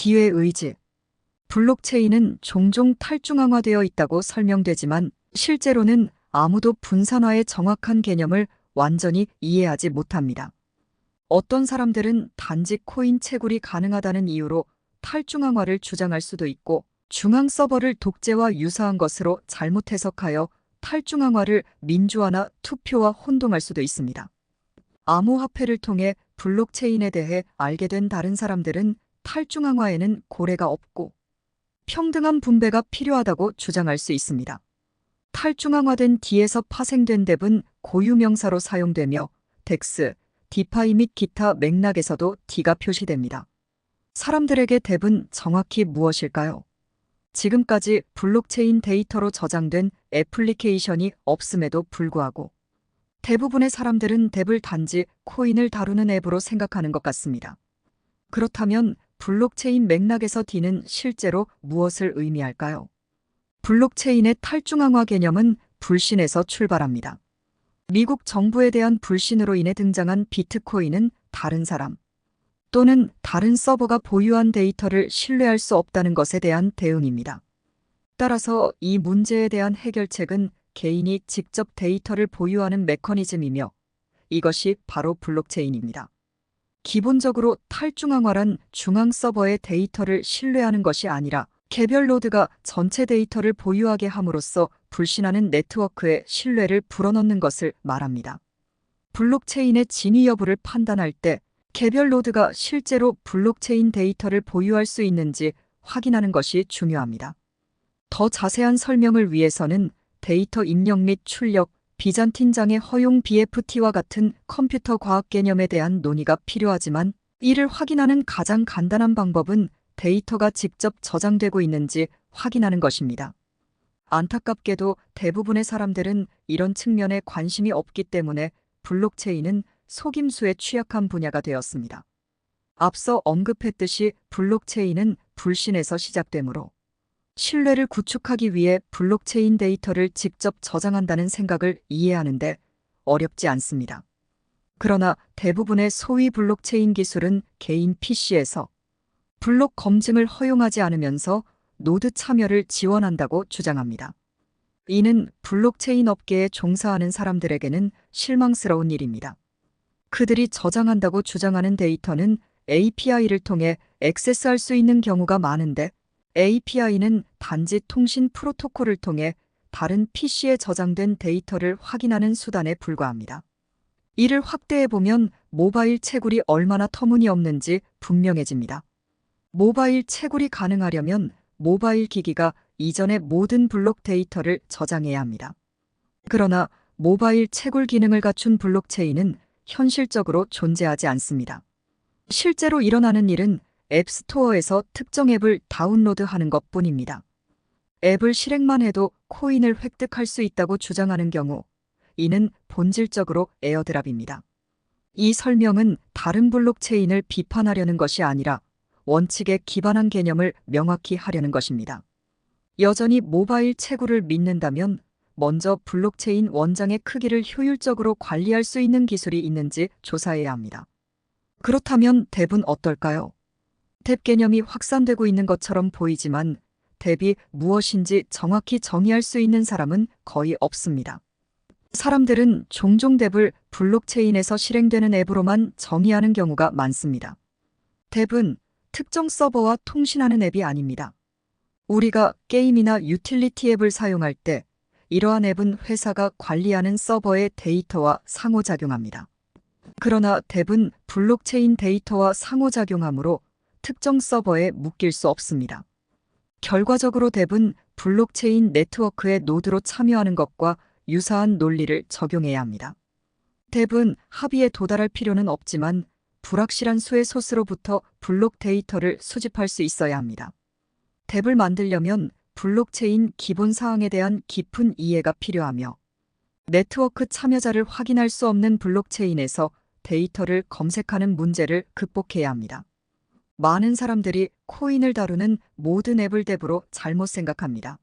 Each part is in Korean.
기회 의지. 블록체인은 종종 탈중앙화되어 있다고 설명되지만 실제로는 아무도 분산화의 정확한 개념을 완전히 이해하지 못합니다. 어떤 사람들은 단지 코인 채굴이 가능하다는 이유로 탈중앙화를 주장할 수도 있고, 중앙 서버를 독재와 유사한 것으로 잘못 해석하여 탈중앙화를 민주화나 투표와 혼동할 수도 있습니다. 암호화폐를 통해 블록체인에 대해 알게 된 다른 사람들은 탈중앙화에는 고래가 없고 평등한 분배가 필요하다고 주장할 수 있습니다. 탈중앙화된 D에서 파생된 뎁은 고유명사로 사용되며 덱스, 디파이 및 기타 맥락에서도 D가 표시됩니다. 사람들에게 뎁은 정확히 무엇일까요? 지금까지 블록체인 데이터로 저장된 애플리케이션이 없음에도 불구하고 대부분의 사람들은 뎁을 단지 코인을 다루는 앱으로 생각하는 것 같습니다. 그렇다면 블록체인 맥락에서 D는 실제로 무엇을 의미할까요? 블록체인의 탈중앙화 개념은 불신에서 출발합니다. 미국 정부에 대한 불신으로 인해 등장한 비트코인은 다른 사람 또는 다른 서버가 보유한 데이터를 신뢰할 수 없다는 것에 대한 대응입니다. 따라서 이 문제에 대한 해결책은 개인이 직접 데이터를 보유하는 메커니즘이며 이것이 바로 블록체인입니다. 기본적으로 탈중앙화란 중앙 서버의 데이터를 신뢰하는 것이 아니라 개별 노드가 전체 데이터를 보유하게 함으로써 불신하는 네트워크의 신뢰를 불어넣는 것을 말합니다. 블록체인의 진위 여부를 판단할 때 개별 노드가 실제로 블록체인 데이터를 보유할 수 있는지 확인하는 것이 중요합니다. 더 자세한 설명을 위해서는 데이터 입력 및 출력, 비잔틴장의 허용 BFT와 같은 컴퓨터 과학 개념에 대한 논의가 필요하지만 이를 확인하는 가장 간단한 방법은 데이터가 직접 저장되고 있는지 확인하는 것입니다. 안타깝게도 대부분의 사람들은 이런 측면에 관심이 없기 때문에 블록체인은 속임수에 취약한 분야가 되었습니다. 앞서 언급했듯이 블록체인은 불신에서 시작되므로 신뢰를 구축하기 위해 블록체인 데이터를 직접 저장한다는 생각을 이해하는데 어렵지 않습니다. 그러나 대부분의 소위 블록체인 기술은 개인 PC에서 블록 검증을 허용하지 않으면서 노드 참여를 지원한다고 주장합니다. 이는 블록체인 업계에 종사하는 사람들에게는 실망스러운 일입니다. 그들이 저장한다고 주장하는 데이터는 API를 통해 액세스할 수 있는 경우가 많은데 API는 단지 통신 프로토콜을 통해 다른 PC에 저장된 데이터를 확인하는 수단에 불과합니다. 이를 확대해보면 모바일 채굴이 얼마나 터무니없는지 분명해집니다. 모바일 채굴이 가능하려면 모바일 기기가 이전의 모든 블록 데이터를 저장해야 합니다. 그러나 모바일 채굴 기능을 갖춘 블록체인은 현실적으로 존재하지 않습니다. 실제로 일어나는 일은 앱스토어에서 특정 앱을 다운로드하는 것뿐입니다. 앱을 실행만 해도 코인을 획득할 수 있다고 주장하는 경우, 이는 본질적으로 에어드랍입니다. 이 설명은 다른 블록체인을 비판하려는 것이 아니라 원칙에 기반한 개념을 명확히 하려는 것입니다. 여전히 모바일 채굴을 믿는다면 먼저 블록체인 원장의 크기를 효율적으로 관리할 수 있는 기술이 있는지 조사해야 합니다. 그렇다면 뎁은 어떨까요? 뎁 개념이 확산되고 있는 것처럼 보이지만 뎁이 무엇인지 정확히 정의할 수 있는 사람은 거의 없습니다. 사람들은 종종 뎁을 블록체인에서 실행되는 앱으로만 정의하는 경우가 많습니다. 뎁은 특정 서버와 통신하는 앱이 아닙니다. 우리가 게임이나 유틸리티 앱을 사용할 때 이러한 앱은 회사가 관리하는 서버의 데이터와 상호작용합니다. 그러나 뎁은 블록체인 데이터와 상호작용하므로 특정 서버에 묶일 수 없습니다. 결과적으로 뎁은 블록체인 네트워크의 노드로 참여하는 것과 유사한 논리를 적용해야 합니다. 뎁은 합의에 도달할 필요는 없지만 불확실한 수의 소스로부터 블록 데이터를 수집할 수 있어야 합니다. 뎁을 만들려면 블록체인 기본 사항에 대한 깊은 이해가 필요하며 네트워크 참여자를 확인할 수 없는 블록체인에서 데이터를 검색하는 문제를 극복해야 합니다. 많은 사람들이 코인을 다루는 모든 앱을 뎁으로 잘못 생각합니다.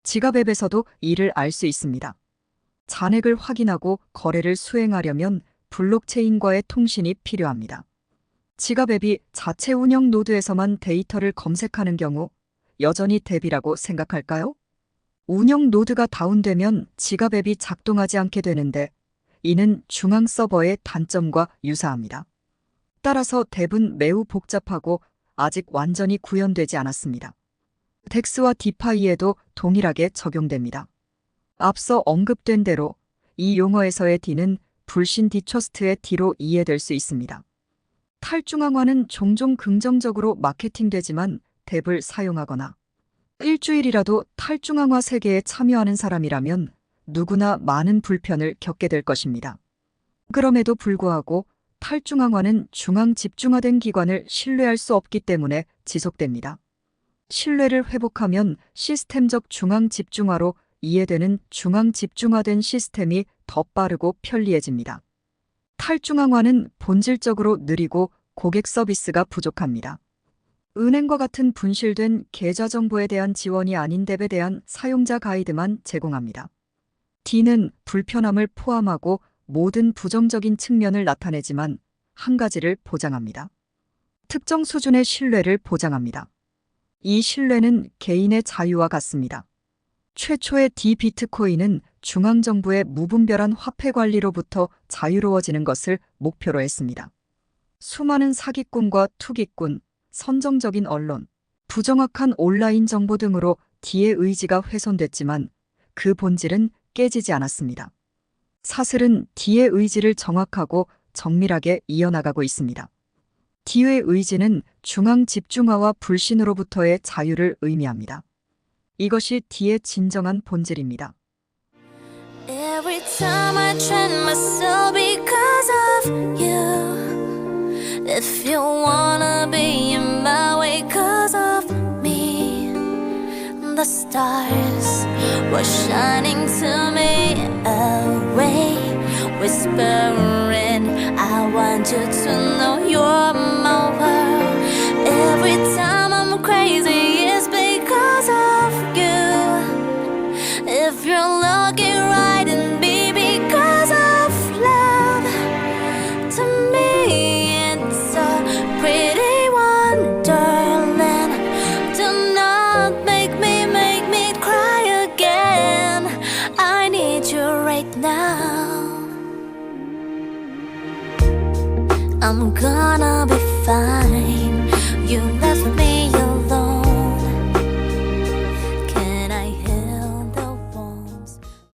지갑 앱에서도 이를 알 수 있습니다. 잔액을 확인하고 거래를 수행하려면 블록체인과의 통신이 필요합니다. 지갑 앱이 자체 운영 노드에서만 데이터를 검색하는 경우 여전히 대비라고 생각할까요? 운영 노드가 다운되면 지갑 앱이 작동하지 않게 되는데 이는 중앙 서버의 단점과 유사합니다. 따라서 덱은 매우 복잡하고 아직 완전히 구현되지 않았습니다. 덱스와 디파이에도 동일하게 적용됩니다. 앞서 언급된 대로 이 용어에서의 D는 불신 디처스트의 D로 이해될 수 있습니다. 탈중앙화는 종종 긍정적으로 마케팅되지만 덱을 사용하거나 일주일이라도 탈중앙화 세계에 참여하는 사람이라면 누구나 많은 불편을 겪게 될 것입니다. 그럼에도 불구하고 탈중앙화는 중앙 집중화된 기관을 신뢰할 수 없기 때문에 지속됩니다. 신뢰를 회복하면 시스템적 중앙 집중화로 이해되는 중앙 집중화된 시스템이 더 빠르고 편리해집니다. 탈중앙화는 본질적으로 느리고 고객 서비스가 부족합니다. 은행과 같은 분실된 계좌 정보에 대한 지원이 아닌 덱에 대한 사용자 가이드만 제공합니다. D는 불편함을 포함하고 모든 부정적인 측면을 나타내지만 한 가지를 보장합니다. 특정 수준의 신뢰를 보장합니다. 이 신뢰는 개인의 자유와 같습니다. 최초의 D 비트코인은 중앙정부의 무분별한 화폐 관리로부터 자유로워지는 것을 목표로 했습니다. 수많은 사기꾼과 투기꾼, 선정적인 언론, 부정확한 온라인 정보 등으로 D의 의지가 훼손됐지만 그 본질은 깨지지 않았습니다. 사슬은 D의 의지를 정확하고 정밀하게 이어나가고 있습니다. D의 의지는 중앙 집중화와 불신으로부터의 자유를 의미합니다. 이것이 D의 진정한 본질입니다. Every time I train myself because of you. If you wanna be in my way cause of me. The stars were shining to me away, whispering, I want you to know you're my world. Every time I'm crazy it's because of you. If you're looking right in me because of love, to me it's a pretty wonderland. Do not make me cry again. I need you right now. I'm gonna be fine. You know